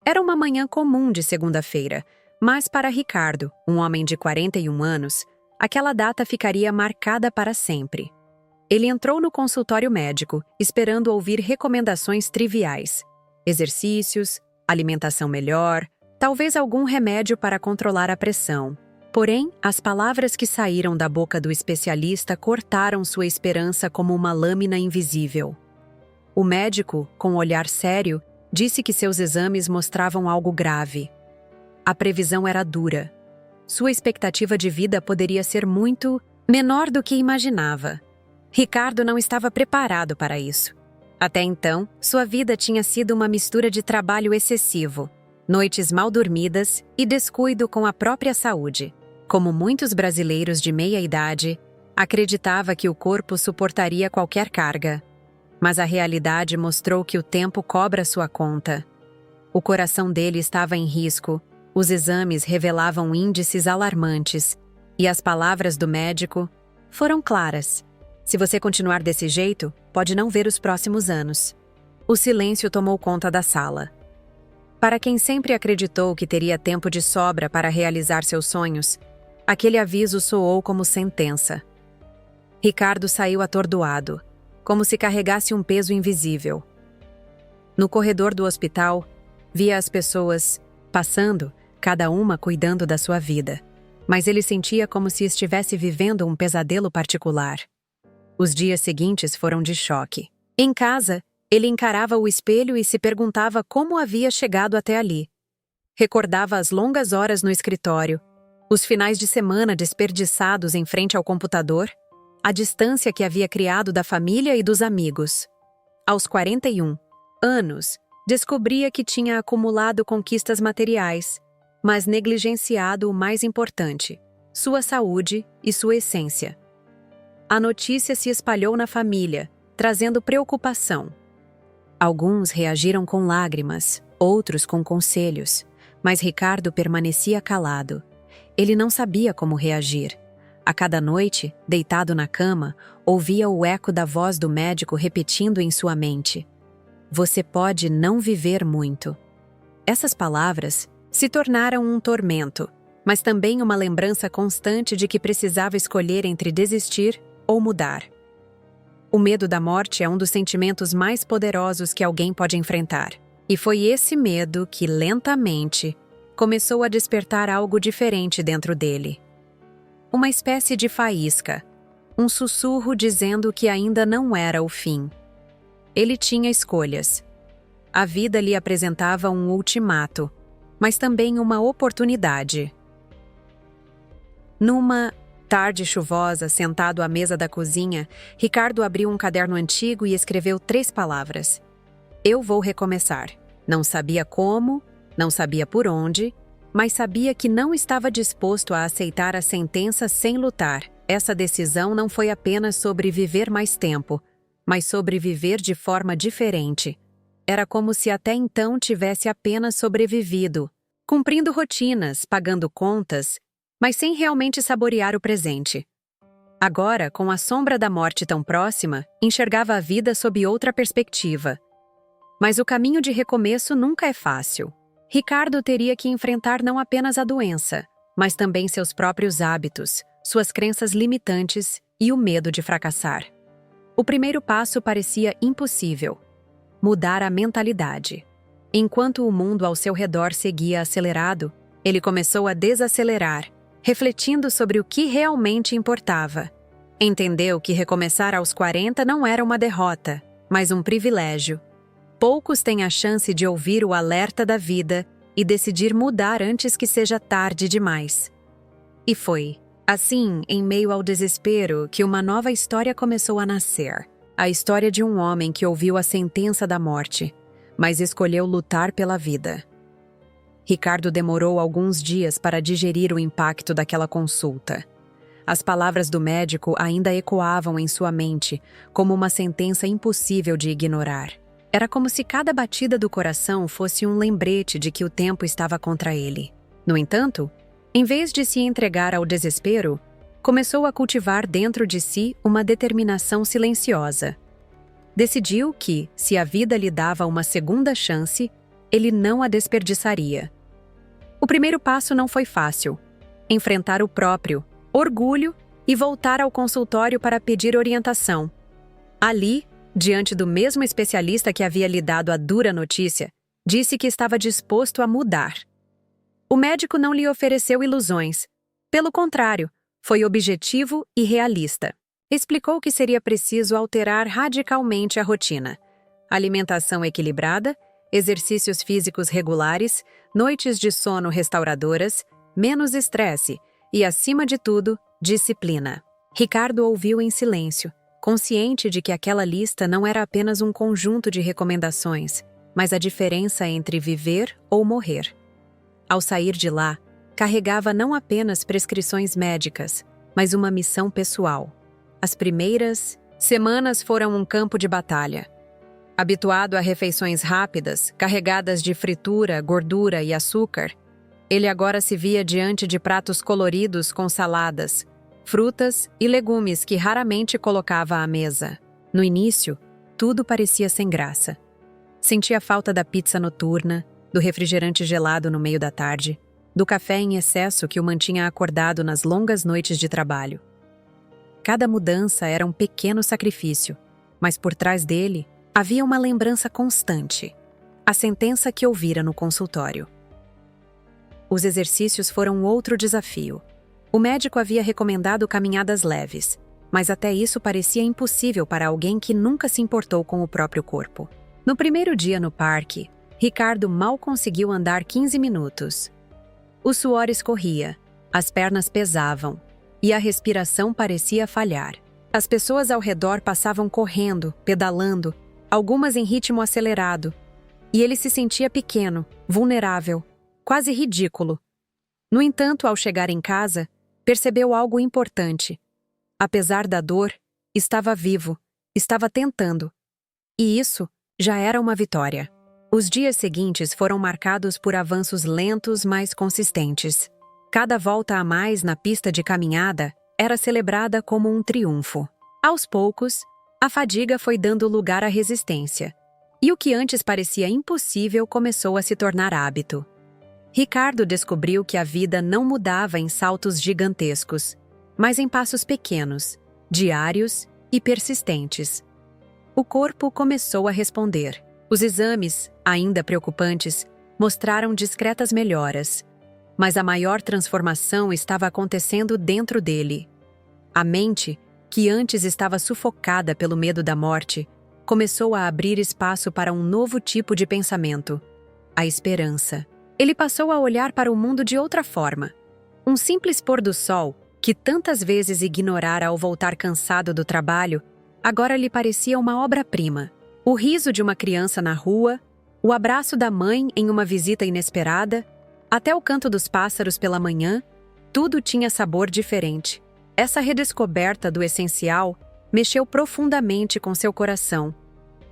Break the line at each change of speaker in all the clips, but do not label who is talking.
Era uma manhã comum de segunda-feira, mas para Ricardo, um homem de 41 anos, aquela data ficaria marcada para sempre. Ele entrou no consultório médico, esperando ouvir recomendações triviais. Exercícios, alimentação melhor, talvez algum remédio para controlar a pressão. Porém, as palavras que saíram da boca do especialista cortaram sua esperança como uma lâmina invisível. O médico, com um olhar sério, disse que seus exames mostravam algo grave. A previsão era dura. Sua expectativa de vida poderia ser muito menor do que imaginava. Ricardo não estava preparado para isso. Até então, sua vida tinha sido uma mistura de trabalho excessivo, noites mal dormidas e descuido com a própria saúde. Como muitos brasileiros de meia idade, acreditava que o corpo suportaria qualquer carga. Mas a realidade mostrou que o tempo cobra sua conta. O coração dele estava em risco, os exames revelavam índices alarmantes, e as palavras do médico foram claras. Se você continuar desse jeito, pode não ver os próximos anos. O silêncio tomou conta da sala. Para quem sempre acreditou que teria tempo de sobra para realizar seus sonhos, aquele aviso soou como sentença. Ricardo saiu atordoado, como se carregasse um peso invisível. No corredor do hospital, via as pessoas passando, cada uma cuidando da sua vida, mas ele sentia como se estivesse vivendo um pesadelo particular. Os dias seguintes foram de choque. Em casa, ele encarava o espelho e se perguntava como havia chegado até ali. Recordava as longas horas no escritório, os finais de semana desperdiçados em frente ao computador, a distância que havia criado da família e dos amigos. Aos 41 anos, descobria que tinha acumulado conquistas materiais, mas negligenciado o mais importante, sua saúde e sua essência. A notícia se espalhou na família, trazendo preocupação. Alguns reagiram com lágrimas, outros com conselhos, mas Ricardo permanecia calado. Ele não sabia como reagir. A cada noite, deitado na cama, ouvia o eco da voz do médico repetindo em sua mente: "Você pode não viver muito." Essas palavras se tornaram um tormento, mas também uma lembrança constante de que precisava escolher entre desistir ou mudar. O medo da morte é um dos sentimentos mais poderosos que alguém pode enfrentar. E foi esse medo que, lentamente, começou a despertar algo diferente dentro dele. Uma espécie de faísca, um sussurro dizendo que ainda não era o fim. Ele tinha escolhas. A vida lhe apresentava um ultimato, mas também uma oportunidade. Numa tarde chuvosa, sentado à mesa da cozinha, Ricardo abriu um caderno antigo e escreveu 3 palavras. "Eu vou recomeçar." Não sabia como, não sabia por onde, mas sabia que não estava disposto a aceitar a sentença sem lutar. Essa decisão não foi apenas sobre viver mais tempo, mas sobre viver de forma diferente. Era como se até então tivesse apenas sobrevivido, cumprindo rotinas, pagando contas, mas sem realmente saborear o presente. Agora, com a sombra da morte tão próxima, enxergava a vida sob outra perspectiva. Mas o caminho de recomeço nunca é fácil. Ricardo teria que enfrentar não apenas a doença, mas também seus próprios hábitos, suas crenças limitantes e o medo de fracassar. O primeiro passo parecia impossível: mudar a mentalidade. Enquanto o mundo ao seu redor seguia acelerado, ele começou a desacelerar, refletindo sobre o que realmente importava. Entendeu que recomeçar aos 40 não era uma derrota, mas um privilégio. Poucos têm a chance de ouvir o alerta da vida e decidir mudar antes que seja tarde demais. E foi, assim, em meio ao desespero, que uma nova história começou a nascer. A história de um homem que ouviu a sentença da morte, mas escolheu lutar pela vida. Ricardo demorou alguns dias para digerir o impacto daquela consulta. As palavras do médico ainda ecoavam em sua mente, como uma sentença impossível de ignorar. Era como se cada batida do coração fosse um lembrete de que o tempo estava contra ele. No entanto, em vez de se entregar ao desespero, começou a cultivar dentro de si uma determinação silenciosa. Decidiu que, se a vida lhe dava uma segunda chance, ele não a desperdiçaria. O primeiro passo não foi fácil. Enfrentar o próprio orgulho e voltar ao consultório para pedir orientação. Ali, diante do mesmo especialista que havia lhe dado a dura notícia, disse que estava disposto a mudar. O médico não lhe ofereceu ilusões. Pelo contrário, foi objetivo e realista. Explicou que seria preciso alterar radicalmente a rotina. Alimentação equilibrada, exercícios físicos regulares, noites de sono restauradoras, menos estresse e, acima de tudo, disciplina. Ricardo ouviu em silêncio, consciente de que aquela lista não era apenas um conjunto de recomendações, mas a diferença entre viver ou morrer. Ao sair de lá, carregava não apenas prescrições médicas, mas uma missão pessoal. As primeiras semanas foram um campo de batalha. Habituado a refeições rápidas, carregadas de fritura, gordura e açúcar, ele agora se via diante de pratos coloridos com saladas, frutas e legumes que raramente colocava à mesa. No início, tudo parecia sem graça. Sentia falta da pizza noturna, do refrigerante gelado no meio da tarde, do café em excesso que o mantinha acordado nas longas noites de trabalho. Cada mudança era um pequeno sacrifício, mas por trás dele havia uma lembrança constante, a sentença que ouvira no consultório. Os exercícios foram outro desafio. O médico havia recomendado caminhadas leves, mas até isso parecia impossível para alguém que nunca se importou com o próprio corpo. No primeiro dia no parque, Ricardo mal conseguiu andar 15 minutos. O suor escorria, as pernas pesavam e a respiração parecia falhar. As pessoas ao redor passavam correndo, pedalando, algumas em ritmo acelerado, e ele se sentia pequeno, vulnerável, quase ridículo. No entanto, ao chegar em casa, percebeu algo importante. Apesar da dor, estava vivo, estava tentando. E isso já era uma vitória. Os dias seguintes foram marcados por avanços lentos, mas consistentes. Cada volta a mais na pista de caminhada era celebrada como um triunfo. Aos poucos, a fadiga foi dando lugar à resistência, e o que antes parecia impossível começou a se tornar hábito. Ricardo descobriu que a vida não mudava em saltos gigantescos, mas em passos pequenos, diários e persistentes. O corpo começou a responder. Os exames, ainda preocupantes, mostraram discretas melhoras, mas a maior transformação estava acontecendo dentro dele. A mente, que antes estava sufocada pelo medo da morte, começou a abrir espaço para um novo tipo de pensamento: a esperança. Ele passou a olhar para o mundo de outra forma. Um simples pôr do sol, que tantas vezes ignorara ao voltar cansado do trabalho, agora lhe parecia uma obra-prima. O riso de uma criança na rua, o abraço da mãe em uma visita inesperada, até o canto dos pássaros pela manhã, tudo tinha sabor diferente. Essa redescoberta do essencial mexeu profundamente com seu coração.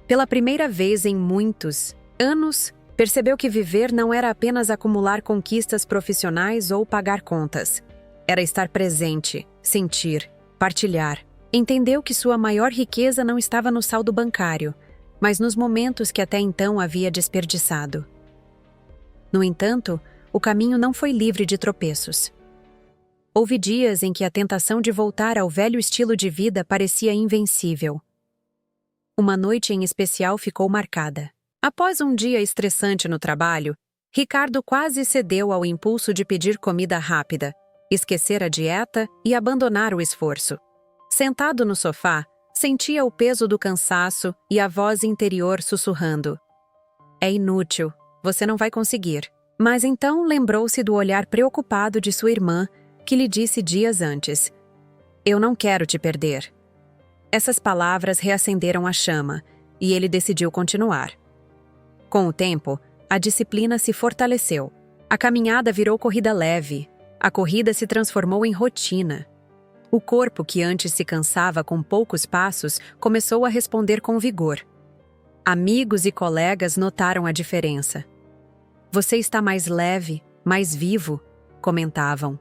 Pela primeira vez em muitos anos, percebeu que viver não era apenas acumular conquistas profissionais ou pagar contas. Era estar presente, sentir, partilhar. Entendeu que sua maior riqueza não estava no saldo bancário, mas nos momentos que até então havia desperdiçado. No entanto, o caminho não foi livre de tropeços. Houve dias em que a tentação de voltar ao velho estilo de vida parecia invencível. Uma noite em especial ficou marcada. Após um dia estressante no trabalho, Ricardo quase cedeu ao impulso de pedir comida rápida, esquecer a dieta e abandonar o esforço. Sentado no sofá, sentia o peso do cansaço e a voz interior sussurrando: "É inútil, você não vai conseguir." Mas então lembrou-se do olhar preocupado de sua irmã, que lhe disse dias antes: "Eu não quero te perder." Essas palavras reacenderam a chama, e ele decidiu continuar. Com o tempo, a disciplina se fortaleceu. A caminhada virou corrida leve. A corrida se transformou em rotina. O corpo, que antes se cansava com poucos passos, começou a responder com vigor. Amigos e colegas notaram a diferença. "Você está mais leve, mais vivo", comentavam.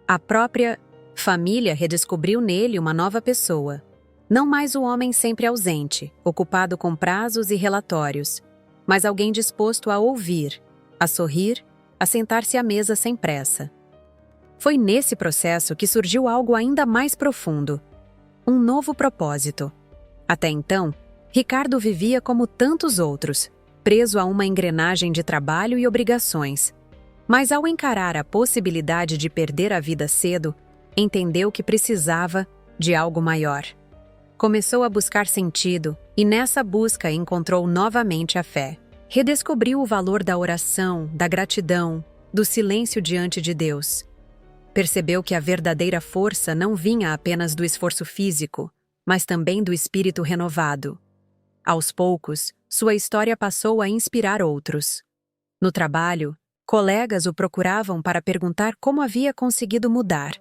A própria família redescobriu nele uma nova pessoa. Não mais o homem sempre ausente, ocupado com prazos e relatórios, mas alguém disposto a ouvir, a sorrir, a sentar-se à mesa sem pressa. Foi nesse processo que surgiu algo ainda mais profundo: um novo propósito. Até então, Ricardo vivia como tantos outros, preso a uma engrenagem de trabalho e obrigações. Mas ao encarar a possibilidade de perder a vida cedo, entendeu que precisava de algo maior. Começou a buscar sentido e nessa busca encontrou novamente a fé. Redescobriu o valor da oração, da gratidão, do silêncio diante de Deus. Percebeu que a verdadeira força não vinha apenas do esforço físico, mas também do espírito renovado. Aos poucos, sua história passou a inspirar outros. No trabalho, colegas o procuravam para perguntar como havia conseguido mudar.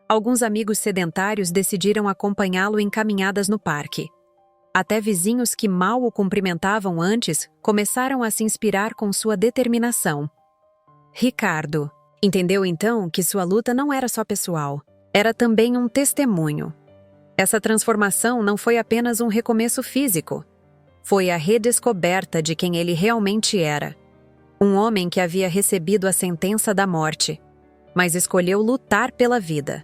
Alguns amigos sedentários decidiram acompanhá-lo em caminhadas no parque. Até vizinhos que mal o cumprimentavam antes começaram a se inspirar com sua determinação. Ricardo entendeu então que sua luta não era só pessoal, era também um testemunho. Essa transformação não foi apenas um recomeço físico, foi a redescoberta de quem ele realmente era. Um homem que havia recebido a sentença da morte, mas escolheu lutar pela vida.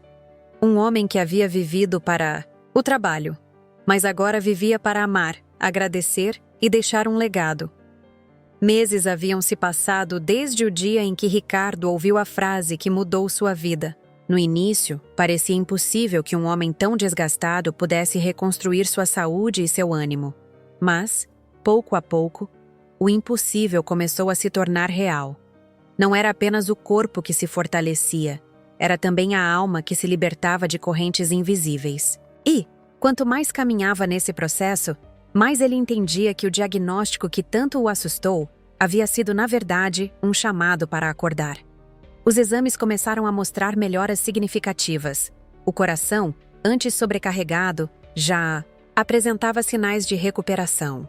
Um homem que havia vivido para o trabalho, mas agora vivia para amar, agradecer e deixar um legado. Meses haviam se passado desde o dia em que Ricardo ouviu a frase que mudou sua vida. No início, parecia impossível que um homem tão desgastado pudesse reconstruir sua saúde e seu ânimo. Mas, pouco a pouco, o impossível começou a se tornar real. Não era apenas o corpo que se fortalecia, era também a alma que se libertava de correntes invisíveis. E, quanto mais caminhava nesse processo, mais ele entendia que o diagnóstico que tanto o assustou havia sido, na verdade, um chamado para acordar. Os exames começaram a mostrar melhoras significativas. O coração, antes sobrecarregado, já apresentava sinais de recuperação.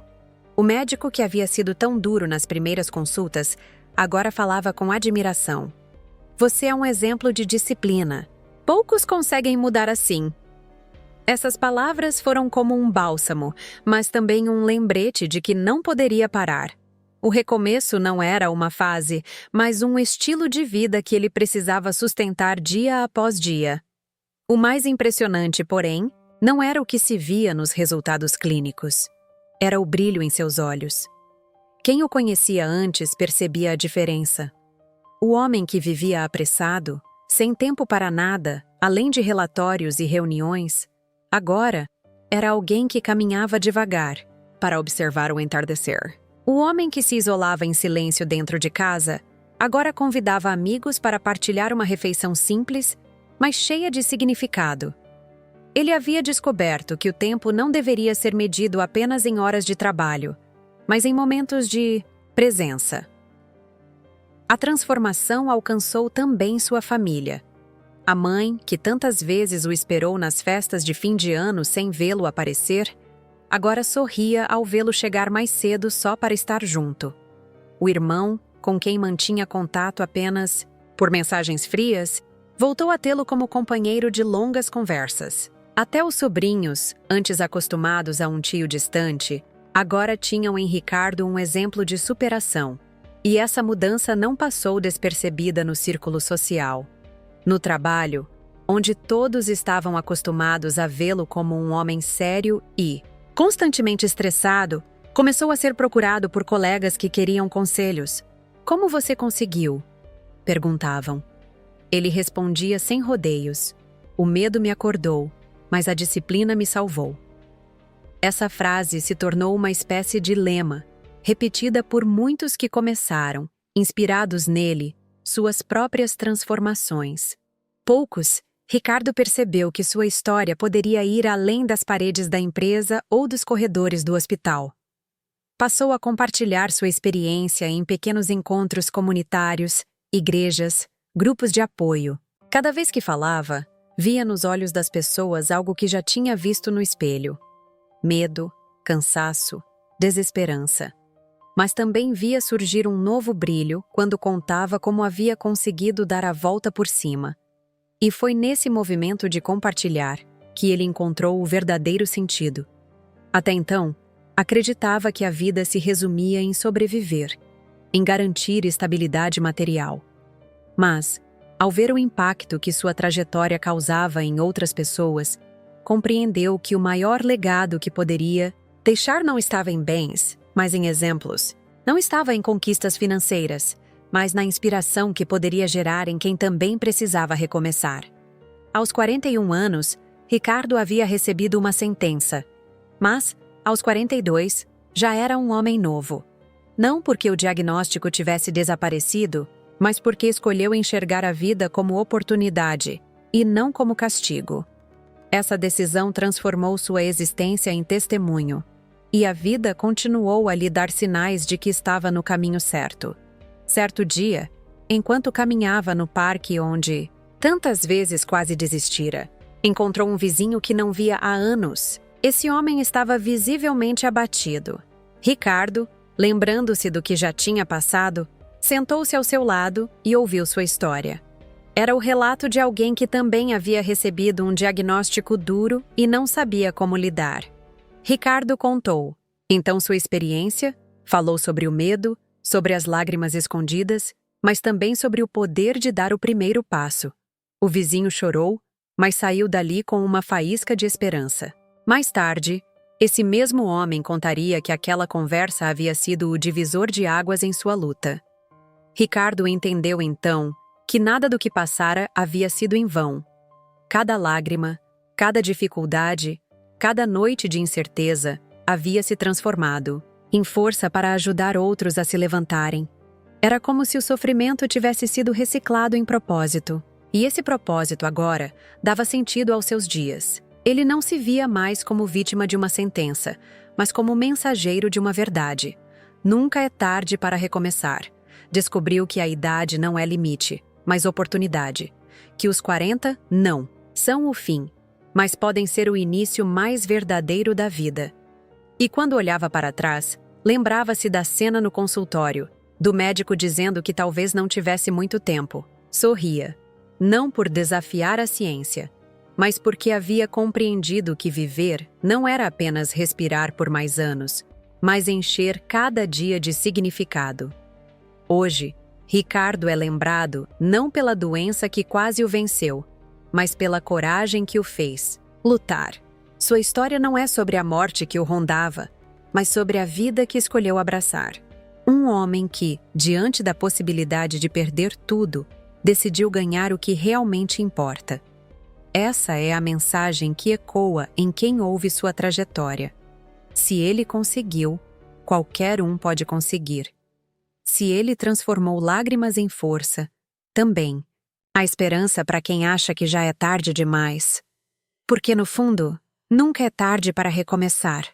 O médico, que havia sido tão duro nas primeiras consultas, agora falava com admiração. Você é um exemplo de disciplina. Poucos conseguem mudar assim. Essas palavras foram como um bálsamo, mas também um lembrete de que não poderia parar. O recomeço não era uma fase, mas um estilo de vida que ele precisava sustentar dia após dia. O mais impressionante, porém, não era o que se via nos resultados clínicos. Era o brilho em seus olhos. Quem o conhecia antes percebia a diferença. O homem que vivia apressado, sem tempo para nada, além de relatórios e reuniões, agora era alguém que caminhava devagar para observar o entardecer. O homem que se isolava em silêncio dentro de casa, agora convidava amigos para partilhar uma refeição simples, mas cheia de significado. Ele havia descoberto que o tempo não deveria ser medido apenas em horas de trabalho, mas em momentos de presença. A transformação alcançou também sua família. A mãe, que tantas vezes o esperou nas festas de fim de ano sem vê-lo aparecer, agora sorria ao vê-lo chegar mais cedo só para estar junto. O irmão, com quem mantinha contato apenas por mensagens frias, voltou a tê-lo como companheiro de longas conversas. Até os sobrinhos, antes acostumados a um tio distante, agora tinham em Ricardo um exemplo de superação. E essa mudança não passou despercebida no círculo social. No trabalho, onde todos estavam acostumados a vê-lo como um homem sério e, constantemente estressado, começou a ser procurado por colegas que queriam conselhos. Como você conseguiu? Perguntavam. Ele respondia sem rodeios. O medo me acordou, mas a disciplina me salvou. Essa frase se tornou uma espécie de lema, repetida por muitos que começaram, inspirados nele, suas próprias transformações. Poucos, Ricardo percebeu que sua história poderia ir além das paredes da empresa ou dos corredores do hospital. Passou a compartilhar sua experiência em pequenos encontros comunitários, igrejas, grupos de apoio. Cada vez que falava, via nos olhos das pessoas algo que já tinha visto no espelho: medo, cansaço, desesperança. Mas também via surgir um novo brilho quando contava como havia conseguido dar a volta por cima. E foi nesse movimento de compartilhar que ele encontrou o verdadeiro sentido. Até então, Acreditava que a vida se resumia em sobreviver, em garantir estabilidade material. Mas, ao ver o impacto que sua trajetória causava em outras pessoas, compreendeu que o maior legado que poderia deixar não estava em bens, mas em exemplos. Não estava em conquistas financeiras, mas na inspiração que poderia gerar em quem também precisava recomeçar. Aos 41 anos, Ricardo havia recebido uma sentença, mas, aos 42, já era um homem novo. Não porque o diagnóstico tivesse desaparecido, mas porque escolheu enxergar a vida como oportunidade e não como castigo. Essa decisão transformou sua existência em testemunho, e a vida continuou a lhe dar sinais de que estava no caminho certo. Certo dia, enquanto caminhava no parque onde tantas vezes quase desistira, encontrou um vizinho que não via há anos. Esse homem estava visivelmente abatido. Ricardo, lembrando-se do que já tinha passado, sentou-se ao seu lado e ouviu sua história. Era o relato de alguém que também havia recebido um diagnóstico duro e não sabia como lidar. Ricardo contou, então, sua experiência, falou sobre o medo, sobre as lágrimas escondidas, mas também sobre o poder de dar o primeiro passo. O vizinho chorou, mas saiu dali com uma faísca de esperança. Mais tarde, esse mesmo homem contaria que aquela conversa havia sido o divisor de águas em sua luta. Ricardo entendeu então que nada do que passara havia sido em vão. Cada lágrima, cada dificuldade, cada noite de incerteza havia se transformado em força para ajudar outros a se levantarem. Era como se o sofrimento tivesse sido reciclado em propósito. E esse propósito agora dava sentido aos seus dias. Ele não se via mais como vítima de uma sentença, mas como mensageiro de uma verdade. Nunca é tarde para recomeçar. Descobriu que a idade não é limite, mas oportunidade. Que os 40, não, são o fim, mas podem ser o início mais verdadeiro da vida. E quando olhava para trás, lembrava-se da cena no consultório, do médico dizendo que talvez não tivesse muito tempo. Sorria. Não por desafiar a ciência, mas porque havia compreendido que viver não era apenas respirar por mais anos, mas encher cada dia de significado. Hoje, Ricardo é lembrado não pela doença que quase o venceu, mas pela coragem que o fez lutar. Sua história não é sobre a morte que o rondava, mas sobre a vida que escolheu abraçar. Um homem que, diante da possibilidade de perder tudo, decidiu ganhar o que realmente importa. Essa é a mensagem que ecoa em quem ouve sua trajetória. Se ele conseguiu, qualquer um pode conseguir. Se ele transformou lágrimas em força, também. Há esperança para quem acha que já é tarde demais. Porque, no fundo, nunca é tarde para recomeçar.